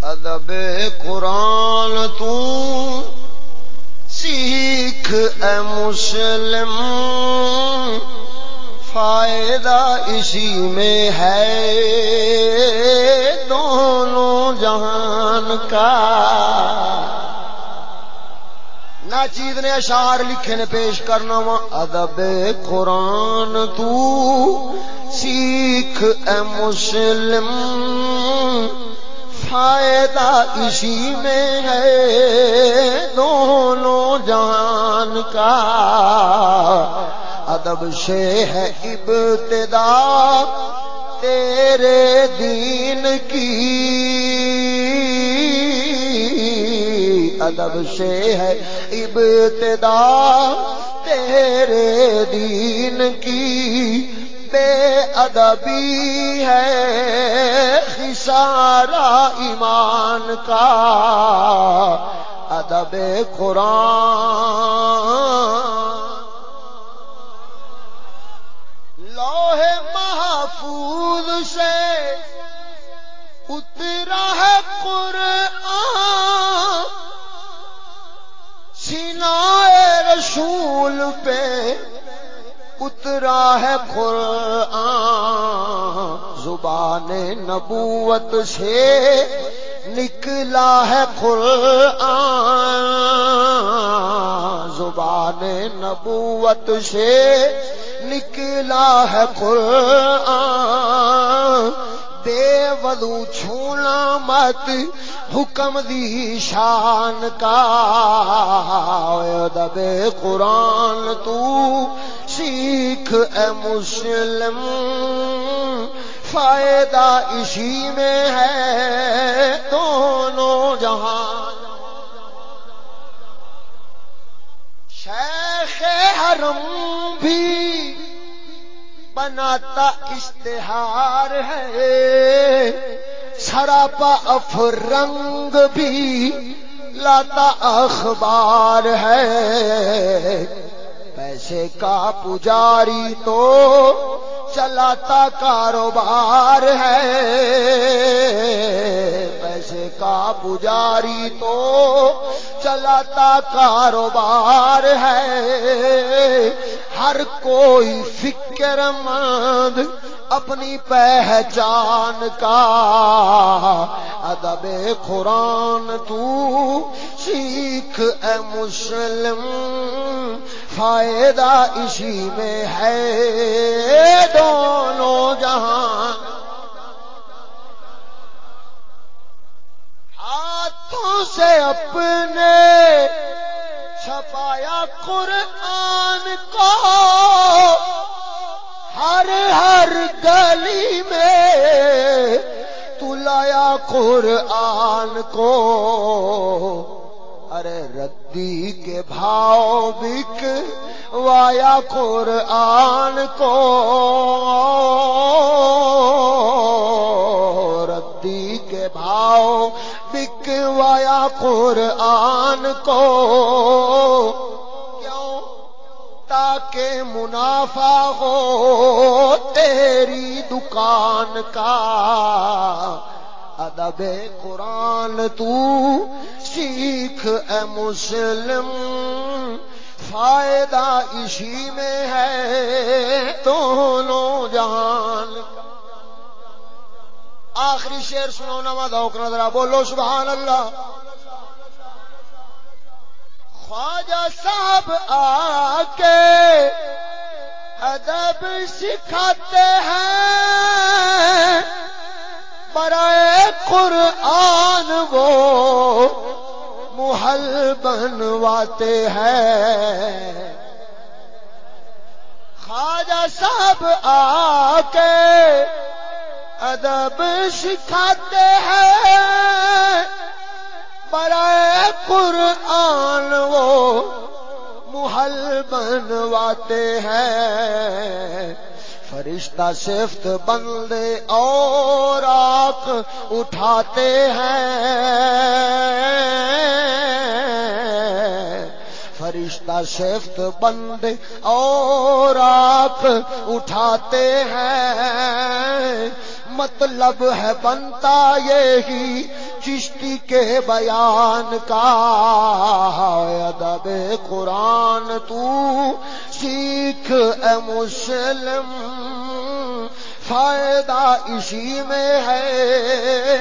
ادب قرآن تو سیکھ اے مسلم، فائدہ اسی میں ہے دونوں جہان کا۔ ناچیز نے اشعار لکھے نے پیش کرنا وا۔ ادب قرآن تو سیکھ اے مسلم، فائدہ اسی میں ہے دونوں جہان کا۔ ادب سے ہے ابتدا تیرے دین کی، ادب سے ہے ابتدا تیرے دین کی، بے ادبی ہے خسارہ ایمان کا۔ ادب قرآن لوح محفوظ سے اترا ہے قرآن، سینہ رسول پہ اترا ہے قرآن، زبان نبوت سے نکلا ہے قرآن، زبان نبوت سے نکلا ہے قرآن، بے وضو چھونا مت حکم دی شان کا۔ ادب قرآن تو سیکھ اے مسلم، فائدہ اسی میں ہے دونوں جہان۔ شیخ حرم بھی بناتا اشتہار ہے، سراپا افرنگ بھی لاتا اخبار ہے، پیسے کا پجاری تو چلاتا کاروبار ہے، پیسے کا پجاری تو چلاتا کاروبار ہے، ہر کوئی فکر مند اپنی پہچان کا۔ ادب قرآن تو سیکھ اے مسلم، فائدہ اسی میں ہے دونوں جہان۔ ہاتھوں سے اپنے چھپایا قرآن کو، ہر ہر گلی میں تلایا قرآن کو، ارے ردی کے بھاؤ بک وایا قرآن کو، ردی کے بھاؤ بک وایا قرآن کو، کیوں؟ تاکہ منافع ہو تیری دکان کا۔ ادب قرآن تو سیکھ اے مسلم، فائدہ اسی میں ہے دونوں جہان کا۔ آخری شعر سنو نا ذوق نہ ذرا بولو سبحان اللہ۔ خواجہ صاحب آ کے ادب سکھاتے ہیں، برائے قرآن وہ محل بنواتے ہیں، خواجہ صاحب آ کے ادب سکھاتے ہیں، برائے قرآن وہ محل بنواتے ہیں، فرشتہ صفت بندے اور آنکھ اٹھاتے ہیں، فرشتہ صفت بندے اور آنکھ اٹھاتے ہیں، مطلب ہے بنتا یہی چشتی کے بیان کا ادب قرآن تو سیکھ اے مسلم، فائدہ اسی میں ہے